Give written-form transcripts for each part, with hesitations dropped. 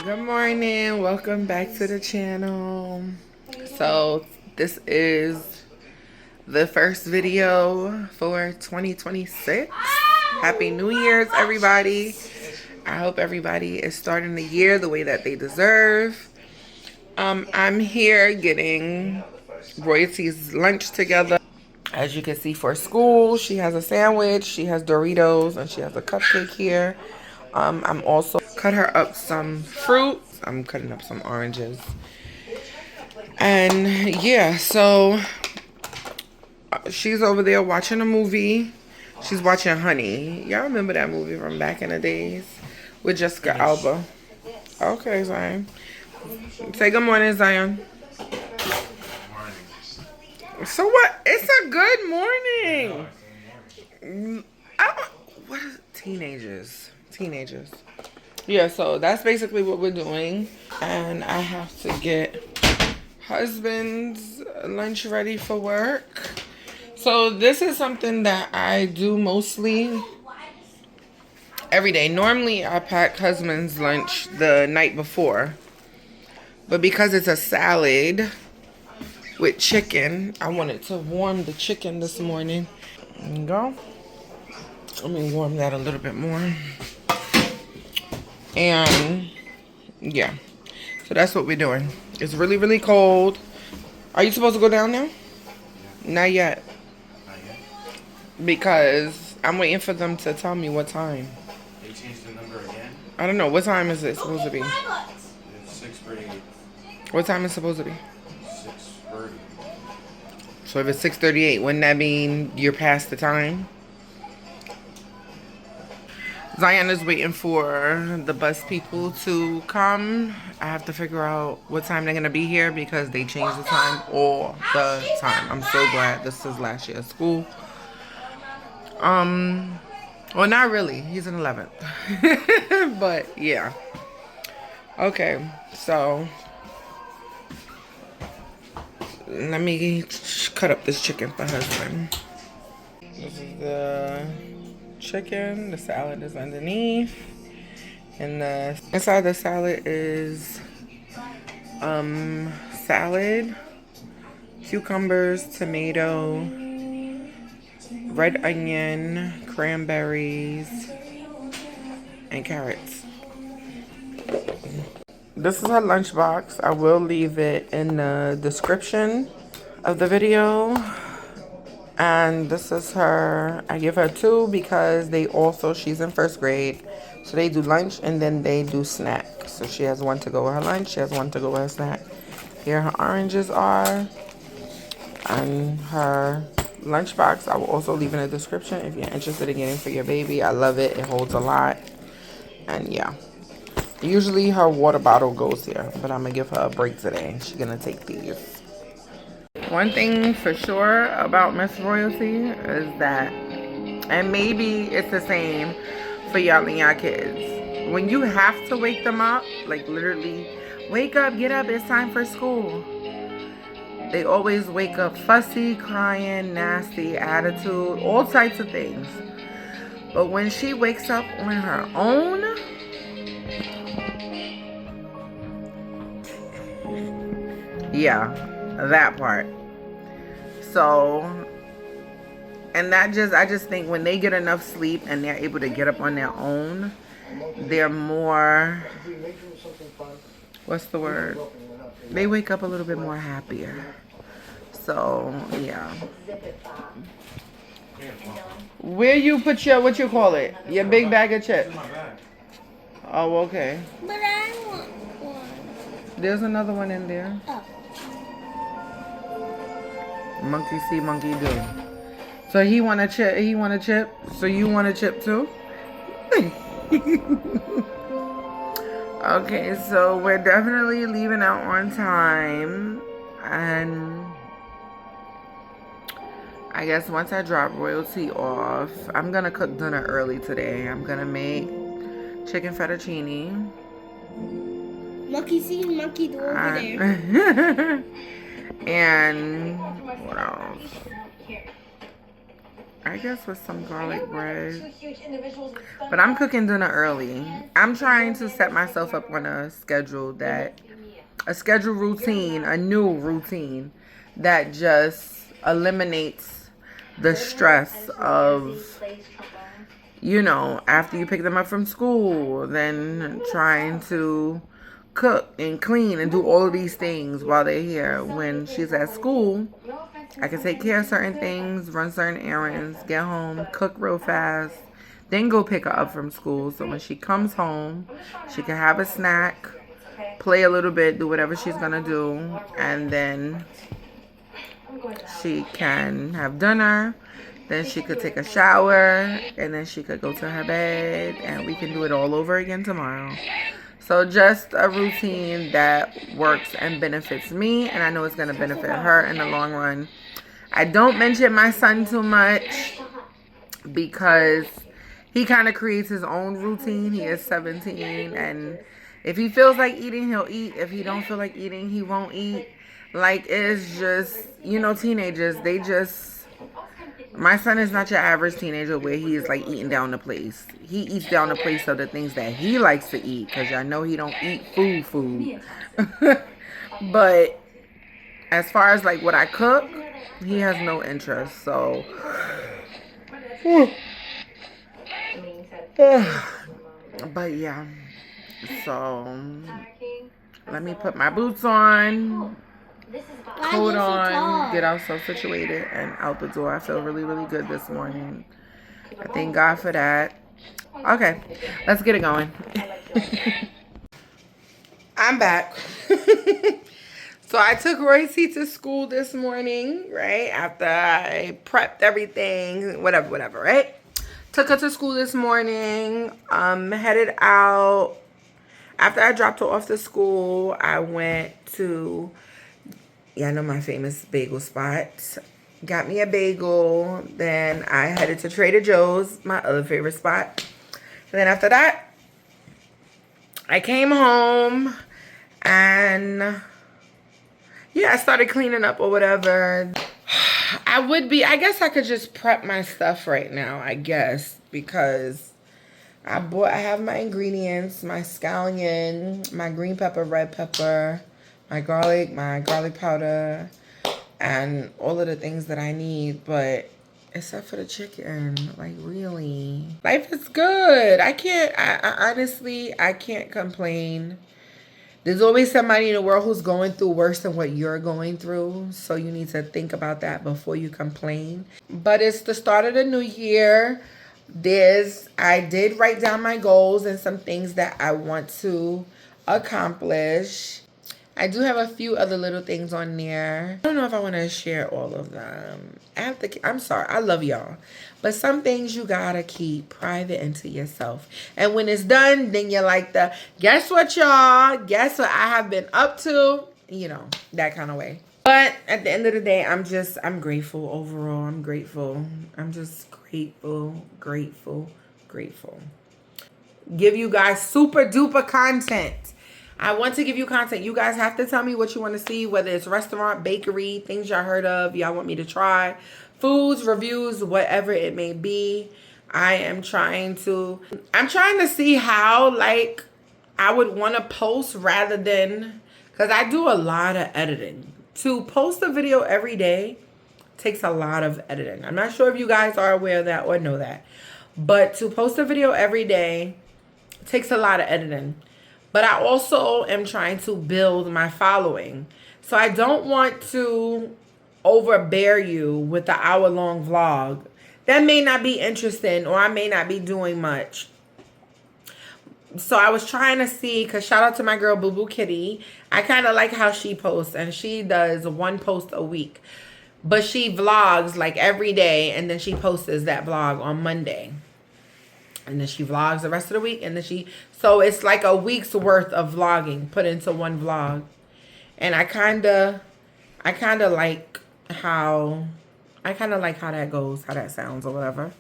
Good morning, welcome back to the channel. So this is the first video for 2026. Happy New Year's, everybody. I hope everybody is starting the year the way that they deserve. I'm here getting Royalty's lunch together. As you can see, for school, she has a sandwich, she has Doritos, and she has a cupcake here. I'm also cut her up some fruit. I'm cutting up some oranges. And yeah, so she's over there watching a movie. She's watching Honey. Y'all remember that movie from back in the days with Jessica Alba? Okay, Zion. Say good morning, Zion. So what? It's a good morning. What is teenagers? Teenagers. Yeah, so that's basically what we're doing. And I have to get husband's lunch ready for work. So this is something that I do mostly every day. Normally I pack husband's lunch the night before. But because it's a salad with chicken, I wanted to warm the chicken this morning. There you go. Let me warm that a little bit more. And yeah, so that's what we're doing. It's really, really cold. Are you supposed to go down now? Not yet. Not yet? Because I'm waiting for them to tell me what time. They changed the number again? I don't know. What time is it supposed to be? It's 6:38. What time is it supposed to be? 6:30. So if it's 6:38, wouldn't that mean you're past the time? Zion is waiting for the bus people to come. I have to figure out what time they're going to be here because they change the time all the time. I'm so glad this is last year's school. Well, not really. He's in 11th. But, yeah. Okay, so let me cut up this chicken for husband. This is the chicken. The salad is underneath. And the inside the salad is salad, cucumbers, tomato, red onion, cranberries, and carrots. This is her lunchbox. I will leave it in the description of the video. And this is her, I give her 2 because she's in 1st grade. So they do lunch and then they do snack. So she has 1 to go with her lunch, she has 1 to go with her snack. Here her oranges are. And her lunchbox, I will also leave in the description if you're interested in getting for your baby. I love it, it holds a lot. And yeah. Usually her water bottle goes here, but I'm gonna give her a break today. She's gonna take these. One thing for sure about Miss Royalty is that, and maybe it's the same for y'all and y'all kids, when you have to wake them up, like literally, wake up, get up, it's time for school. They always wake up fussy, crying, nasty, attitude, all types of things. But when she wakes up on her own, yeah, that part. So, and I just think when they get enough sleep and they're able to get up on their own, they're more, what's the word? They wake up a little bit more happier. So, yeah. Where you put your, what you call it? Your big bag of chips? Oh, okay. But I want one. There's another one in there. Oh. Monkey see, monkey do. So he want a chip. He want a chip. So you want a chip too? Okay, so we're definitely leaving out on time, and I guess once I drop Royalty off, I'm gonna cook dinner early today. I'm gonna make chicken fettuccine. Monkey see, monkey do over there. And what else? I guess with some garlic bread. But I'm cooking dinner early. I'm trying to set myself up on a schedule a schedule routine, a new routine that just eliminates the stress of, you know, after you pick them up from school, then trying to cook and clean and do all of these things while they're here. When she's at school, I can take care of certain things, run certain errands, get home, cook real fast, then go pick her up from school. So when she comes home, she can have a snack, play a little bit, do whatever she's gonna do, and then she can have dinner. Then she could take a shower, and then she could go to her bed, and we can do it all over again tomorrow. So just a routine that works and benefits me, and I know it's going to benefit her in the long run. I don't mention my son too much because he kind of creates his own routine. He is 17, and if he feels like eating, he'll eat. If he don't feel like eating, he won't eat. Like, it's just, you know, teenagers, they just... My son is not your average teenager where he is like eating down the place. He eats down the place of the things that he likes to eat, because I know he don't eat food. But as far as like what I cook, he has no interest. So but yeah, so let me put my boots on, coat on, get ourselves situated, and out the door. I feel really, really good this morning. I thank God for that. Okay, let's get it going. I'm back. So I took Royce to school this morning, right? After I prepped everything, whatever, right? Took her to school this morning. Headed out. After I dropped her off to school, I went to... Yeah, I know my famous bagel spot. Got me a bagel. Then I headed to Trader Joe's, my other favorite spot. And then after that, I came home and yeah, I started cleaning up or whatever. I guess I could just prep my stuff right now, I guess, because I have my ingredients, my scallion, my green pepper, red pepper, my garlic powder, and all of the things that I need, but except for the chicken, like, really. Life is good. I honestly, I can't complain. There's always somebody in the world who's going through worse than what you're going through, so you need to think about that before you complain. But it's the start of the new year. I did write down my goals and some things that I want to accomplish. I do have a few other little things on there. I don't know if I want to share all of them. I'm sorry. I love y'all. But some things you gotta keep private into yourself. And when it's done, then you're like guess what, y'all? Guess what I have been up to? You know, that kind of way. But at the end of the day, I'm grateful overall. I'm grateful. I'm just grateful. Give you guys super duper content. I want to give you content. You guys have to tell me what you want to see, whether it's restaurant, bakery, things y'all heard of, y'all want me to try, foods, reviews, whatever it may be. I'm trying to see how, like, I would want to post rather than, because I do a lot of editing. To post a video every day takes a lot of editing. I'm not sure if you guys are aware of that or know that. But to post a video every day takes a lot of editing. But I also am trying to build my following. So I don't want to overbear you with the hour-long vlog. That may not be interesting, or I may not be doing much. So I was trying to see, because shout out to my girl Boo Boo Kitty. I kind of like how she posts, and she does one post a week. But she vlogs like every day, and then she posts that vlog on Monday. And then she vlogs the rest of the week, and then so it's like a week's worth of vlogging put into one vlog. And I kind of like how that goes, how that sounds or whatever.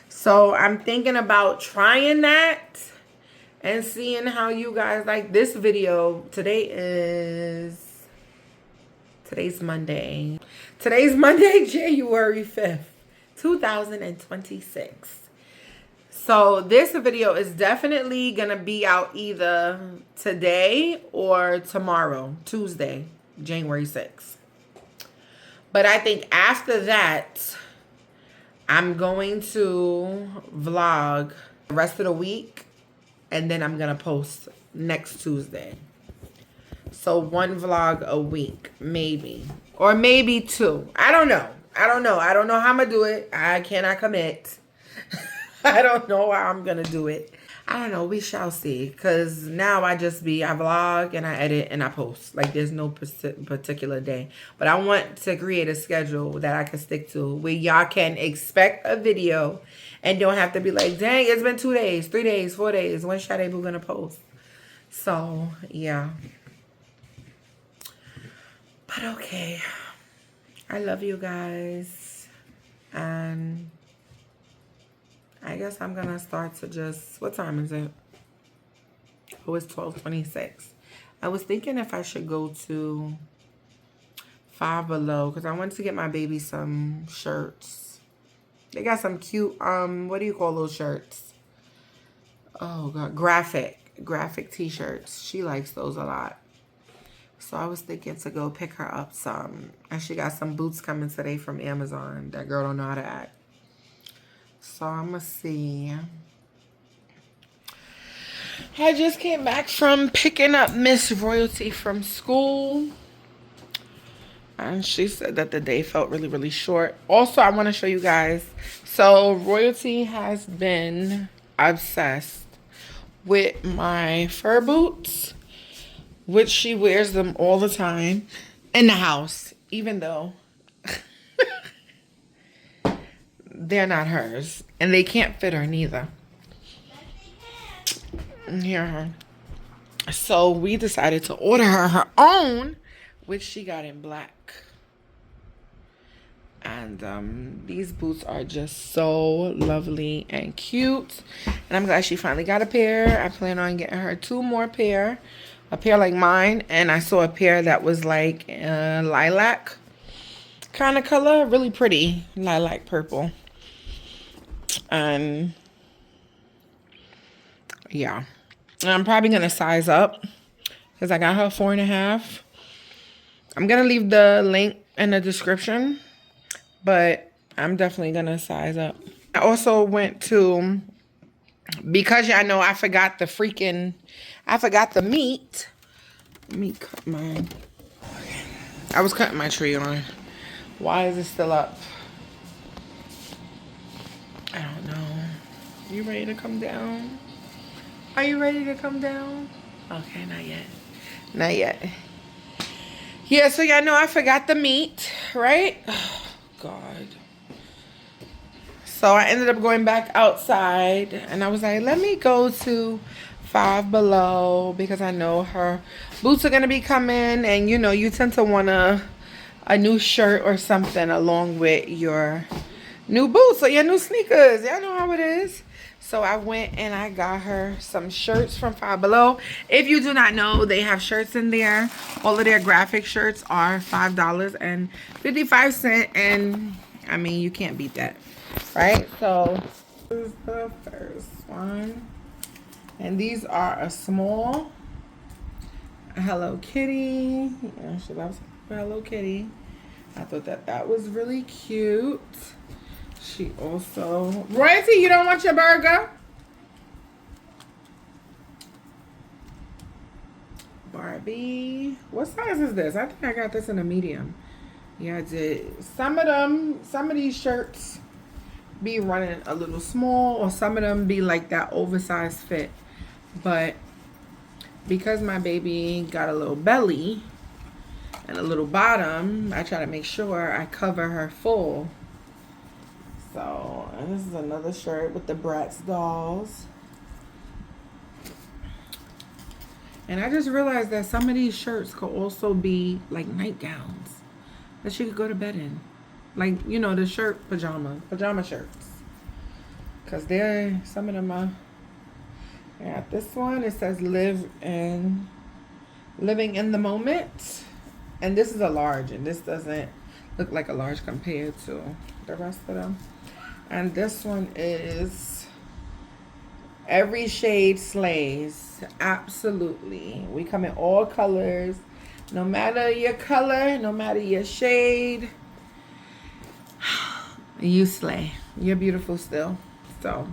So I'm thinking about trying that and seeing how you guys like this video. Today's Monday. Today's Monday, January 5th. 2026. So this video is definitely gonna be out either today or tomorrow, Tuesday, January 6th. But I think after that, I'm going to vlog the rest of the week, and then I'm gonna post next Tuesday. So 1 vlog a week, maybe. Or maybe 2. I don't know. I don't know how I'm gonna do it. I cannot commit. I don't know how I'm gonna do it. I don't know. We shall see. Because now I vlog and I edit and I post. Like, there's no particular day. But I want to create a schedule that I can stick to, where y'all can expect a video and don't have to be like, dang, it's been 2 days, 3 days, 4 days. When Sade Boo gonna post? So, yeah. But okay. I love you guys. And I guess I'm gonna start to just, what time is it? Oh, it's 12:26. I was thinking if I should go to Five Below, because I wanted to get my baby some shirts. They got some cute, what do you call those shirts? Oh God, graphic t-shirts. She likes those a lot. So I was thinking to go pick her up some. And she got some boots coming today from Amazon. That girl don't know how to act. So I'm going to see. I just came back from picking up Miss Royalty from school. And she said that the day felt really, really short. Also, I want to show you guys. So Royalty has been obsessed with my fur boots, which she wears them all the time in the house, even though they're not hers. And they can't fit her neither. Here. So we decided to order her own, which she got in black. And these boots are just so lovely and cute. And I'm glad she finally got a pair. I plan on getting her 2 more pair. A pair like mine. And I saw a pair that was like lilac kind of color. Really pretty. Lilac purple. And yeah. And I'm probably going to size up, because I got her 4.5. I'm going to leave the link in the description. But I'm definitely going to size up. I also went to, because y'all know I forgot the meat. Let me cut mine. I was cutting my tree on. Why is it still up? I don't know. You ready to come down? Are you ready to come down? Okay, not yet. Not yet. Yeah, so y'all know I forgot the meat, right? God. So I ended up going back outside, and I was like, let me go to Five Below, because I know her boots are gonna be coming, and you know you tend to want a new shirt or something along with your new boots or your new sneakers. Y'all know how it is. So I went and I got her some shirts from Five Below. If you do not know, they have shirts in there. All of their graphic shirts are $5.55. And I mean, you can't beat that, right? So this is the first one. And these are a small Hello Kitty. Yeah, she loves Hello Kitty. I thought that was really cute. She also... Royalty, you don't want your burger? Barbie. What size is this? I think I got this in a medium. Yeah, I did. Some of these shirts be running a little small, or some of them be like that oversized fit. But because my baby got a little belly and a little bottom, I try to make sure I cover her full. So, and this is another shirt with the Bratz dolls. And I just realized that some of these shirts could also be like nightgowns that she could go to bed in. Like, you know, the pajama shirts. Because some of them are, yeah, this one, it says living in the moment. And this is a large, and this doesn't look like a large compared to the rest of them. And this one is Every Shade Slays. Absolutely. We come in all colors. No matter your color, no matter your shade, you slay. You're beautiful still. So,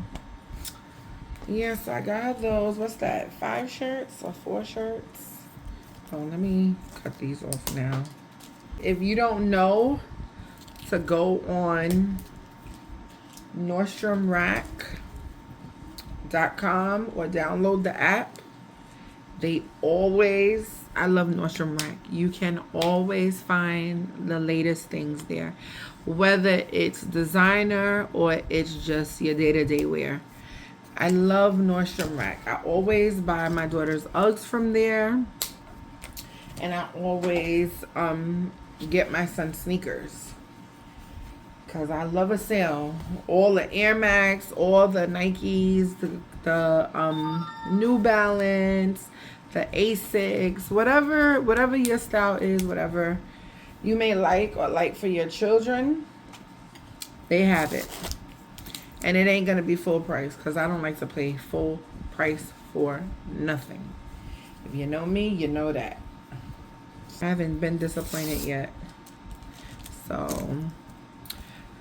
yes, I got those. What's that? 5 shirts or 4 shirts? Oh, let me cut these off now. If you don't know, to go on NordstromRack.com or download the app. They always, I love Nordstrom Rack. You can always find the latest things there, whether it's designer or it's just your day-to-day wear. I love Nordstrom Rack. I always buy my daughter's Uggs from there, and I always get my son sneakers because I love a sale. All the Air Max, all the Nikes, the New Balance, the Asics, whatever your style is, whatever you may like or like for your children, they have it. And it ain't gonna be full price because I don't like to pay full price for nothing. If you know me, you know that. I haven't been disappointed yet. So,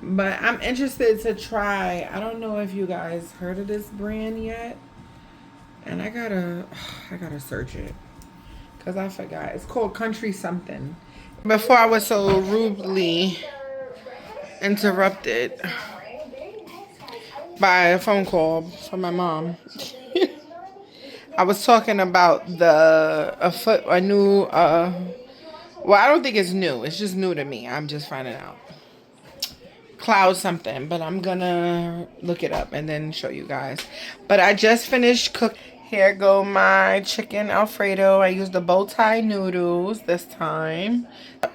but I'm interested to try. I don't know if you guys heard of this brand yet. And I gotta search it because I forgot. It's called Country something. Before I was so rudely interrupted by a phone call from my mom. I was talking about a new well, I don't think it's new. It's just new to me. I'm just finding out. Cloud something, but I'm gonna look it up and then show you guys. But I just finished cooking. Here go my chicken Alfredo. I used the bow tie noodles this time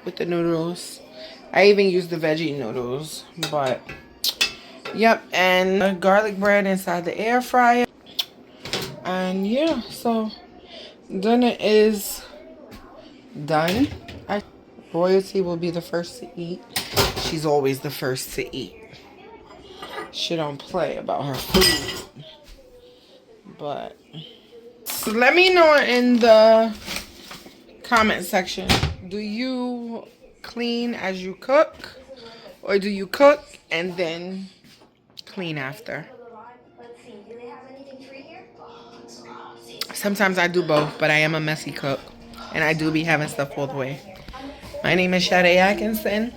with the noodles. I even used the veggie noodles, but yep, and garlic bread inside the air fryer. And yeah, so dinner is done. Royalty will be the first to eat. She's always the first to eat. She don't play about her food. But so let me know in the comment section. Do you clean as you cook? Or do you cook and then clean after? Sometimes I do both, but I am a messy cook. And I do be having stuff both ways. My name is Sade Atkinson.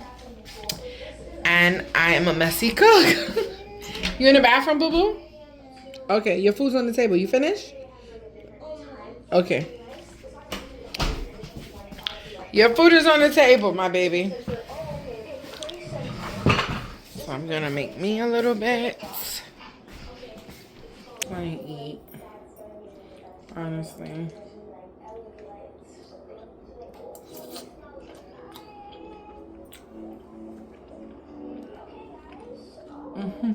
And I am a messy cook. You in the bathroom, boo-boo? Okay, your food's on the table. You finished? Okay. Your food is on the table, my baby. So I'm gonna make me a little bit. I eat. Honestly. Okay. I'm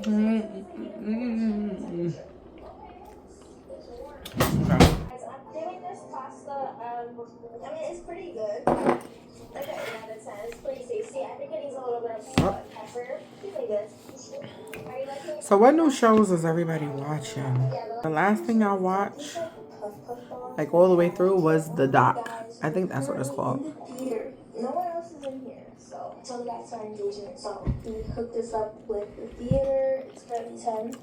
doing this pasta. I mean, it's pretty good. Like I said, it's pretty tasty. I think it needs a little bit of salt and pepper. Pretty good. Are you liking it? So what new shows is everybody watching? The last thing I watched, like all the way through, was The Doc. I think that's what it's called. No one else is in here, so until the guys are engagement. So we hooked this up with the theater. It's currently 10.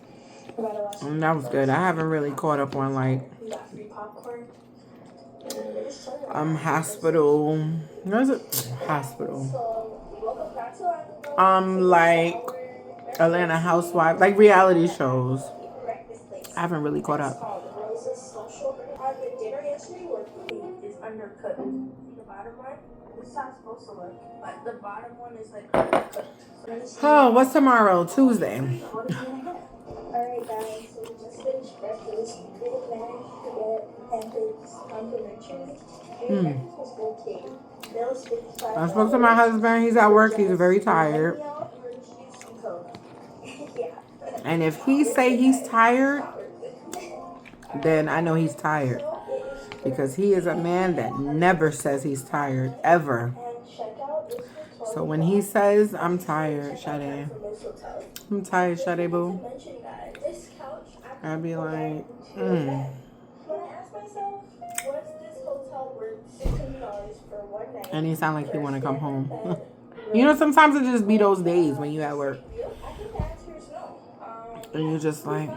We're about to watch And that was good. I haven't really caught up on like we got free popcorn. hospital. What is it? Hospital. So welcome back to Like Atlanta Housewives, like reality shows. I haven't really caught up. The dinner yesterday was is undercooked. The bottom one, this is how it's supposed to look, but the bottom one is like undercooked. Oh, what's tomorrow? Tuesday. Alright guys, so we just finished breakfast. We didn't manage to get pancakes complimentary. Breakfast was okay. There was 55. I spoke to my husband. He's at work. He's very tired. And if he say he's tired, then I know he's tired. Because he is a man that never says he's tired, ever. So when he says, I'm tired, Sade. I'm tired, Sade, boo. I'll be like, When I ask myself, was this hotel worth $600 for one night? And he sound like he want to come home. You know, sometimes it just be those days when you at work. I think the answer is no. And you're just like,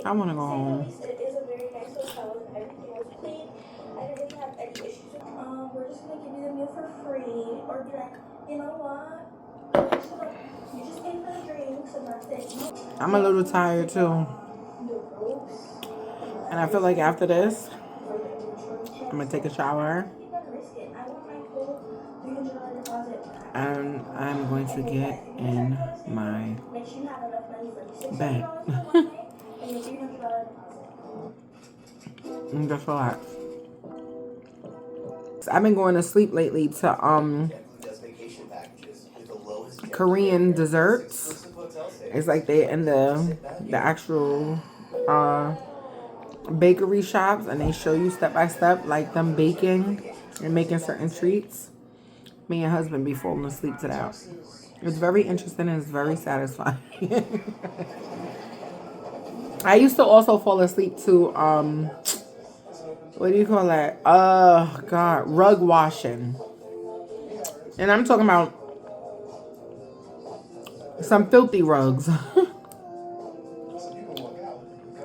I want to go home. It is a very nice hotel and everything was clean. I didn't really have any issues. We're just gonna give you the meal for free, or be like, you know what? You just pay for the drinks and that's it. I'm a little tired too. And I feel like after this, I'm going to take a shower. And I'm going to get in my bed. And just relax. I've been going to sleep lately to Korean desserts. It's like they in the actual bakery shops, and they show you step by step like them baking and making certain treats. Me and husband be falling asleep to that. It's very interesting and it's very satisfying. I used to also fall asleep to what do you call that? Oh God, rug washing. And I'm talking about some filthy rugs.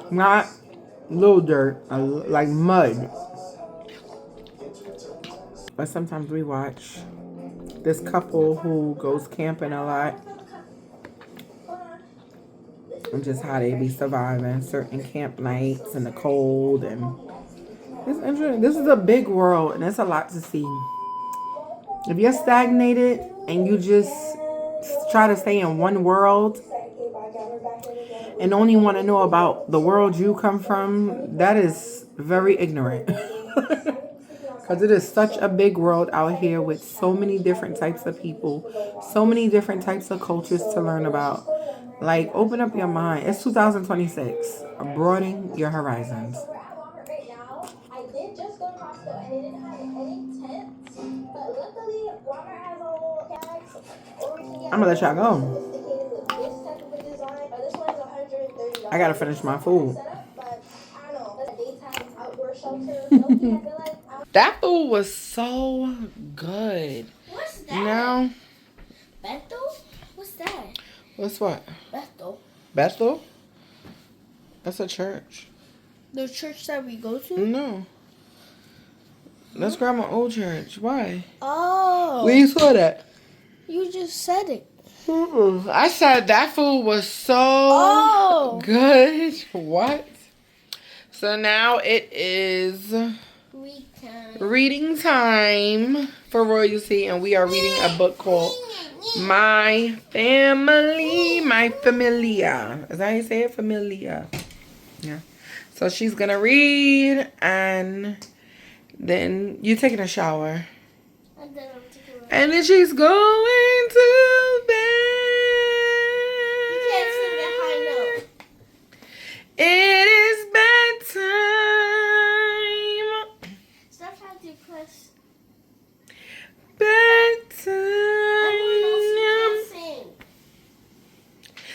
Not little dirt, like mud. But sometimes we watch this couple who goes camping a lot. And just how they be surviving certain camp nights in the cold. And it's interesting. This is a big world and it's a lot to see. If you're stagnated and you just try to stay in one world and only want to know about the world you come from, that is very ignorant. Because it is such a big world out here with so many different types of people, so many different types of cultures to learn about. Like, open up your mind. It's 2026. Broadening your horizons. I did just go to Costco and they didn't have any tents, but luckily Walmart has a whole tags. I'm gonna let y'all go. I gotta finish my food. That food was so good. What's that? Now, Bethel? What's that? what's what? Bethel. Bethel? That's a church. The church that we go to? No. That's Grandma Old Church. Why? Oh. Where you saw that? You just said it. I said that food was so good. What? So now it is reading time for Royalty, and we are reading a book called My Family, My Familia. Is that how you say it? Familia. Yeah. So she's gonna read, and then you taking a shower. And then she's going to bed. You can't sing a high note. It is bedtime. Stop trying to press. Bedtime. Sing.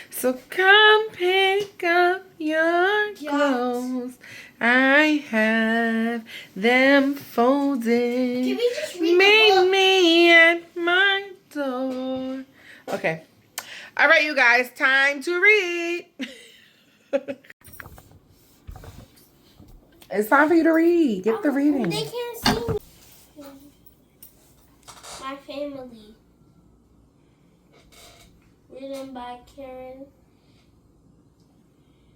So come pick up your clothes. I have them folded. Can we just read Meet the book? me at my door. Okay. All right, you guys. Time to read. It's time for you to read. Get the reading. They can't see me. My Family. Written by Karen.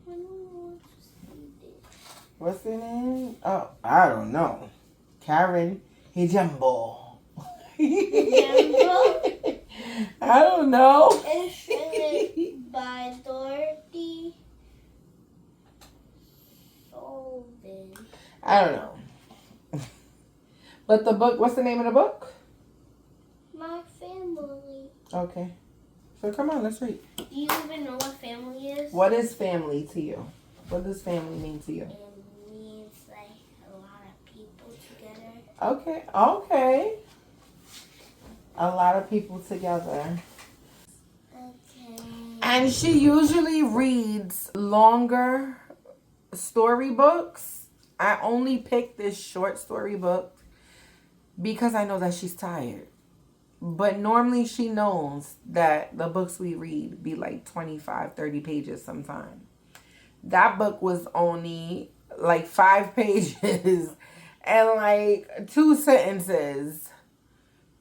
I don't know what to say. What's the name? Oh, I don't know. Karen Hijambo. I don't know. It's written by Dorothy Sullivan. I don't know. But the book, what's the name of the book? My Family. Okay. So come on, let's read. Do you even know what family is? What is family to you? What does family mean to you? It means like a lot of people together. Okay. Okay. a lot of people together. Okay. And she usually reads longer storybooks. I only picked this short storybook because I know that she's tired. But normally she knows that the books we read be like 25, 30 pages sometimes. That book was only like 5 pages and like 2 sentences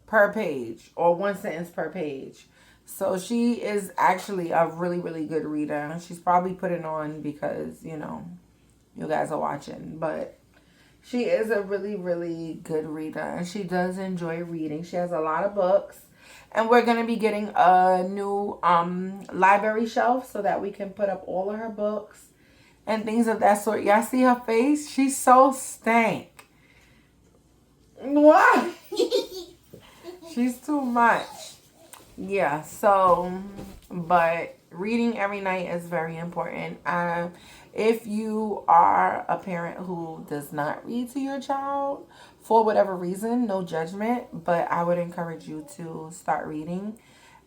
per page or 1 sentence per page. So she is actually a really, really good reader. She's probably putting on because, you know, you guys are watching. But she is a really, really good reader. And she does enjoy reading. She has a lot of books. And we're going to be getting a new library shelf so that we can put up all of her books and things of that sort. Y'all see her face? She's so stank. What? She's too much. Yeah, so, but reading every night is very important. If you are a parent who does not read to your child, for whatever reason, no judgment, but I would encourage you to start reading.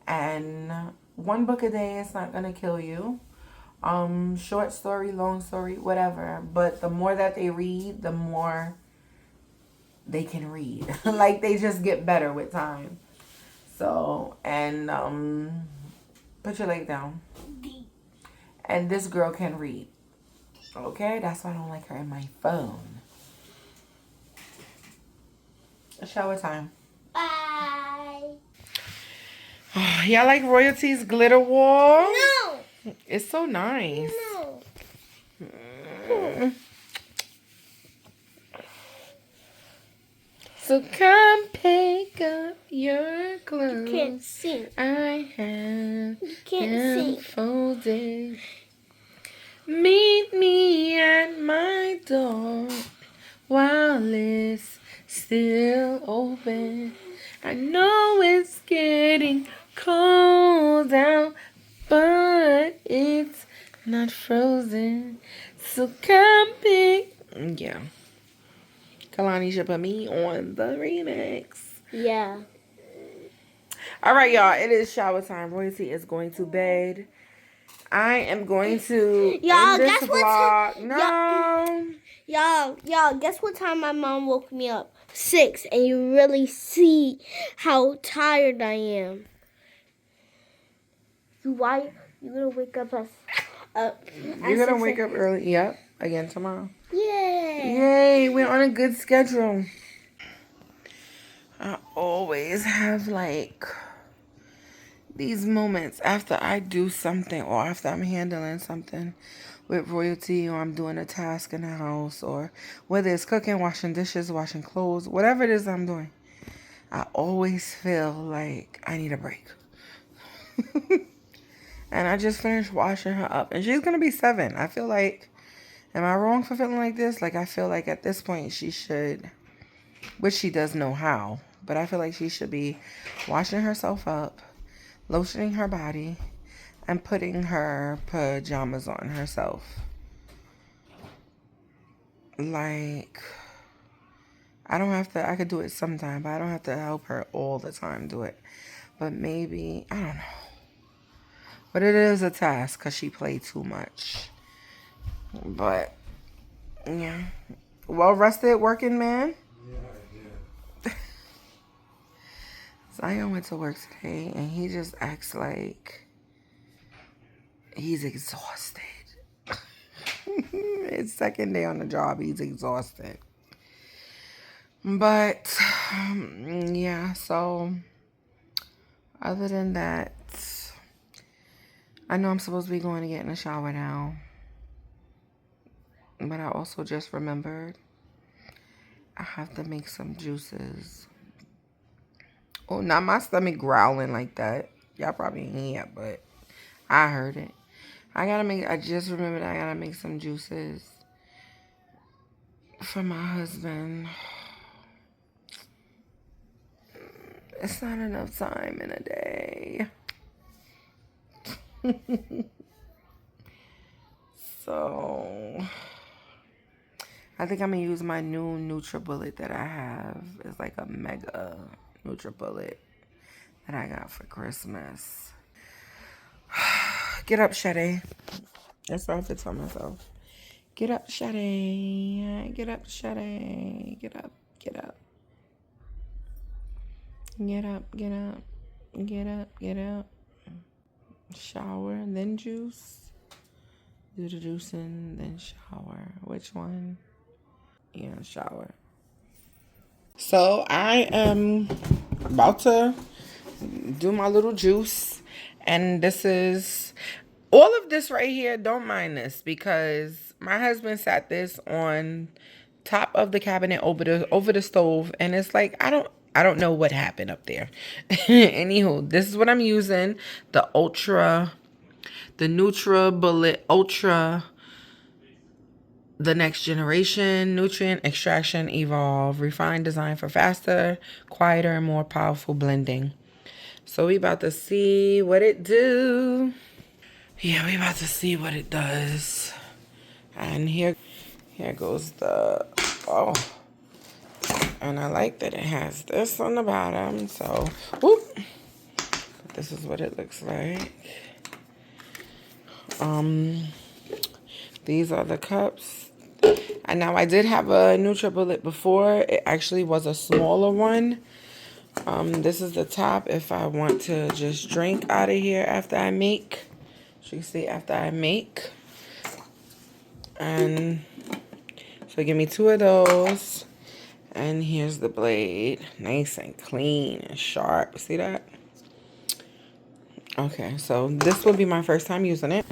And 1 book a day is not going to kill you. Short story, long story, whatever. But the more that they read, the more they can read. Like, they just get better with time. So, and put your leg down. And this girl can read. Okay? That's why I don't like her in my phone. Shower time. Bye. Y'all like Royalty's glitter wall? No. It's so nice. No. So come pick up your clothes. You can't sing. I have You can't them sing. folded. Meet me at my door while it's still open. I know it's getting cold out, but it's not frozen. So come pick. Yeah. Kalani should put me on the remix. Yeah. All right, y'all. It is shower time. Royalty is going to bed. I am going to Y'all, end this guess what vlog. No. Y'all, guess what time my mom woke me up? 6, and you really see how tired I am. Why you gonna wake up us up? You're going to wake up early. Yep. Again tomorrow. Yay! Yay. We're on a good schedule. I always have like these moments after I do something or after I'm handling something with Royalty or I'm doing a task in the house or whether it's cooking, washing dishes, washing clothes, whatever it is I'm doing. I always feel like I need a break. And I just finished washing her up. And she's going to be 7. I feel like, am I wrong for feeling like this? Like, I feel like at this point she should, which she does know how, but I feel like she should be washing herself up, lotioning her body, and putting her pajamas on herself. Like, I don't have to, I could do it sometime, but I don't have to help her all the time do it. But maybe, I don't know. But it is a task because she played too much. But, yeah. Well rested working man. Yeah. Zion went to work today and he just acts like he's exhausted. His second day on the job, he's exhausted. But, yeah, so other than that, I know I'm supposed to be going to get in the shower now. But I also just remembered I have to make some juices. Oh, not my stomach growling like that. Y'all probably ain't hear, but I heard it. I just remembered I gotta make some juices for my husband. It's not enough time in a day. So, I think I'm gonna use my new NutriBullet that I have. It's like a mega NutriBullet. that I got for Christmas. Get up, Shade. That's what I have to tell myself. Get up, Shade. Get up, Shade. Get up, get up. Get up, get up. Get up, get up. Shower, then juice. Do the juicing, then shower. Which one? Yeah, shower. So I am about to do my little juice. And this is, all of this right here, don't mind this, because my husband sat this on top of the cabinet over the stove, and it's like I don't know what happened up there. Anywho, this is what I'm using. The NutriBullet Ultra, the next generation nutrient extraction evolve refined design for faster, quieter, and more powerful blending. So we about to see what it do. Yeah, we about to see what it does. And here goes the, oh. And I like that it has this on the bottom. So, whoop. This is what it looks like. These are the cups. And now I did have a NutriBullet before. It actually was a smaller one. This is the top if I want to just drink out of here after I make. So you see, after I make. And so give me 2 of those. And here's the blade. Nice and clean and sharp. See that? Okay, so this will be my first time using it.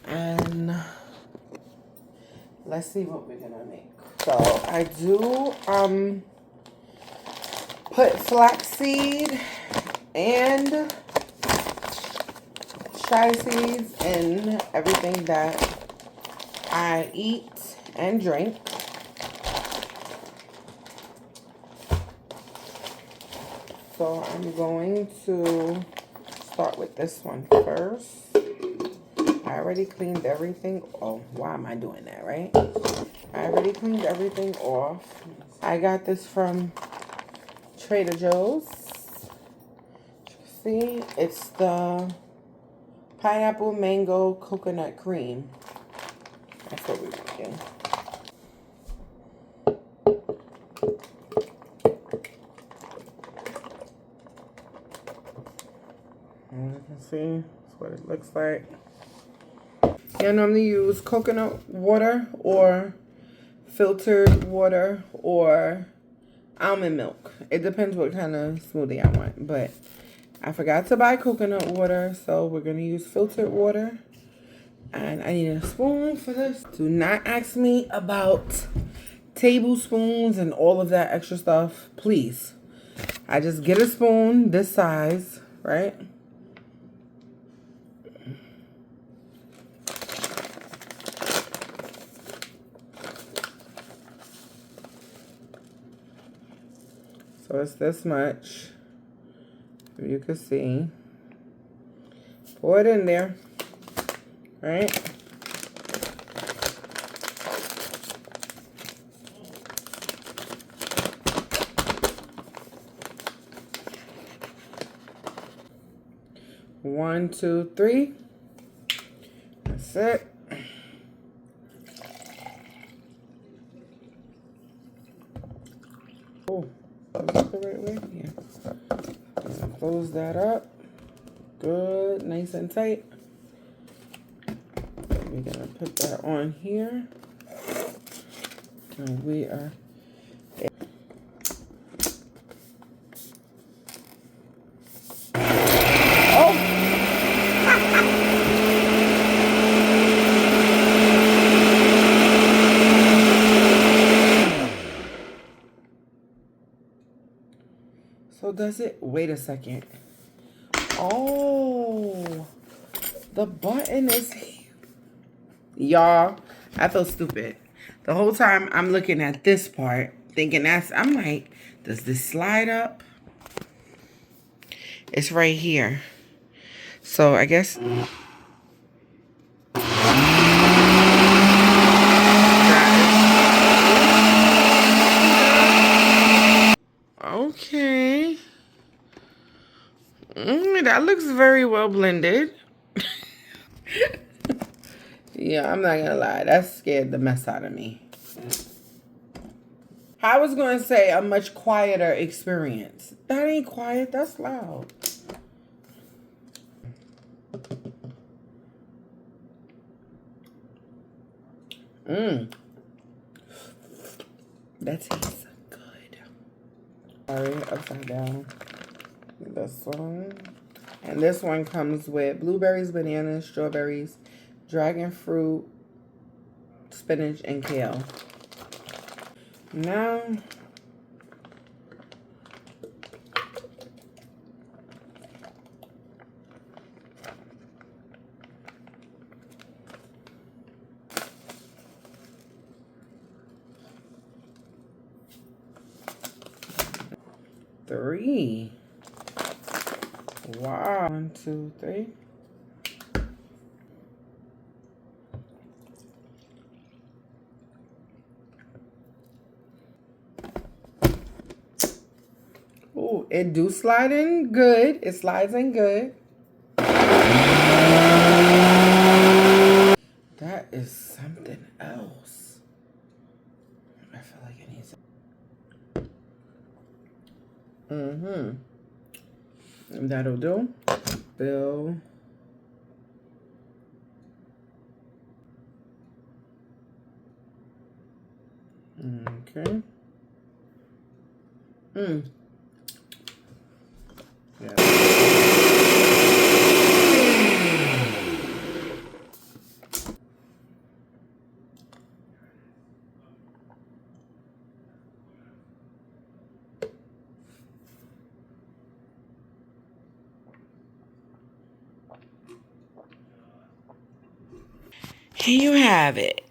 And let's see what we're gonna make. So I do put flaxseed and chia seeds in everything that I eat and drink. So I'm going to start with this one first. I already cleaned everything. Oh, why am I doing that, right? I already cleaned everything off. I got this from Trader Joe's. See, it's the pineapple mango coconut cream. That's what we're making. And you can see that's what it looks like. I normally use coconut water or filtered water or almond milk. It depends what kind of smoothie I want. But I forgot to buy coconut water, so we're going to use filtered water. And I need a spoon for this. Do not ask me about tablespoons and all of that extra stuff, please. I just get a spoon this size, right? So it's this much. You can see. Pour it in there. Right? One, two, three. That's it. Oh, is that the right way? Yeah. Close that up. Good, nice and tight. We're gonna put that on here. And we are. So does it, wait a second. Oh, the button is here. Y'all, I feel stupid. The whole time I'm looking at this part, thinking I'm like, does this slide up? It's right here. So I guess. Okay. That looks very well blended. Yeah, I'm not gonna lie. That scared the mess out of me. I was gonna say a much quieter experience. That ain't quiet. That's loud. That tastes good. Sorry, upside down. This one. And this one comes with blueberries, bananas, strawberries, dragon fruit, spinach, and kale. Now, three. Wow. 1, 2, 3. Oh, it do slide in good. It slides in good. That is something else. I feel like it needs. That'll do. Bill. Okay. Yeah. Here you have it.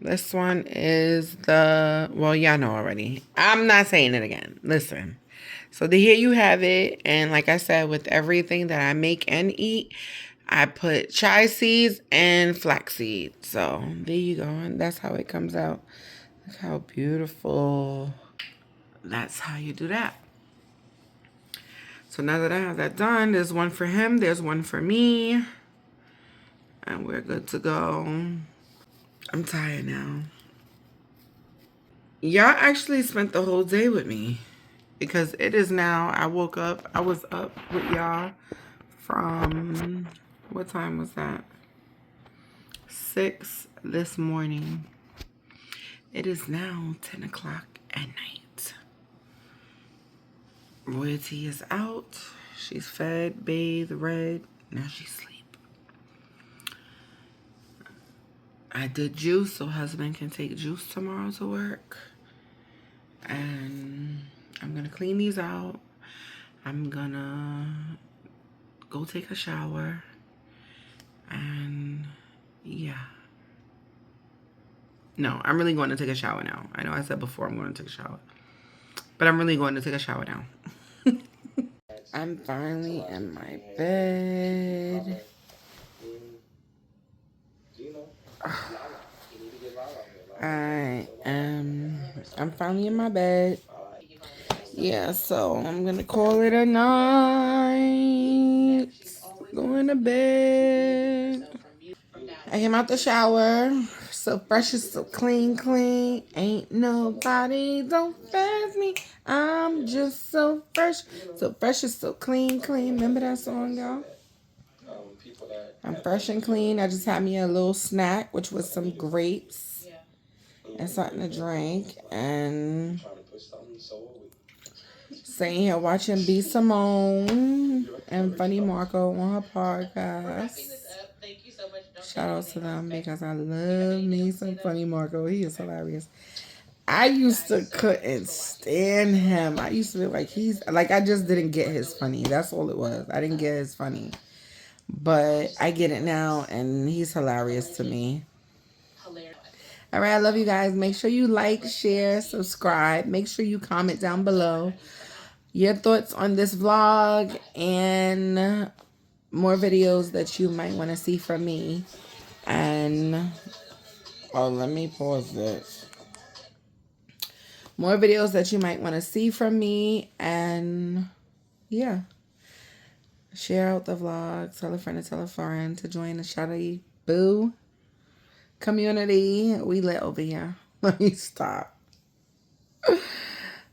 This one is the, well, y'all know already. I'm not saying it again. Listen. So here you have it. And like I said, with everything that I make and eat, I put chia seeds and flax seeds. So there you go. And that's how it comes out. Look how beautiful. That's how you do that. So now that I have that done, there's one for him. There's one for me. And we're good to go. I'm tired now. Y'all actually spent the whole day with me. Because it is now, I woke up. I was up with y'all from, what time was that? 6 this morning. It is now 10 o'clock at night. Royalty is out. She's fed, bathed, read. Now she's asleep. I did juice so husband can take juice tomorrow to work. And I'm going to clean these out. I'm going to go take a shower. And yeah. No, I'm really going to take a shower now. I know I said before I'm going to take a shower. But I'm really going to take a shower now. I'm finally in my bed. I'm finally in my bed. Yeah, so I'm gonna call it a night. Going to bed. I came out the shower. So fresh, so clean. Ain't nobody don't faze me. I'm just so fresh, so clean. Remember that song, y'all? I'm fresh and clean. I just had me a little snack, which was some grapes and something to drink. And sitting here watching B. Simone and Funny Marco on her podcast. Shout out to them because I love me some Funny Marco. He is hilarious. I used to couldn't stand him. I used to be like, I just didn't get his funny. That's all it was. I didn't get his funny. But I get it now, and he's hilarious to me. All right, I love you guys. Make sure you like, share, subscribe. Make sure you comment down below your thoughts on this vlog and more videos that you might want to see from me. And, oh, let me pause this. more videos that you might want to see from me. And yeah, share out the vlog. Tell a friend to tell a friend to join the Shawty Boo community. We lit over here. Let me stop.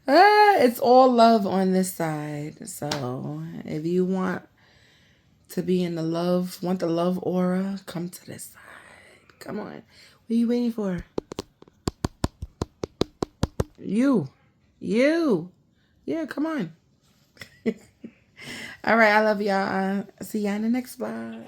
It's all love on this side. So if you want to be in the love, want the love aura, come to this side. Come on. What are you waiting for? You. Yeah, come on. All right, I love y'all. See y'all in the next vlog.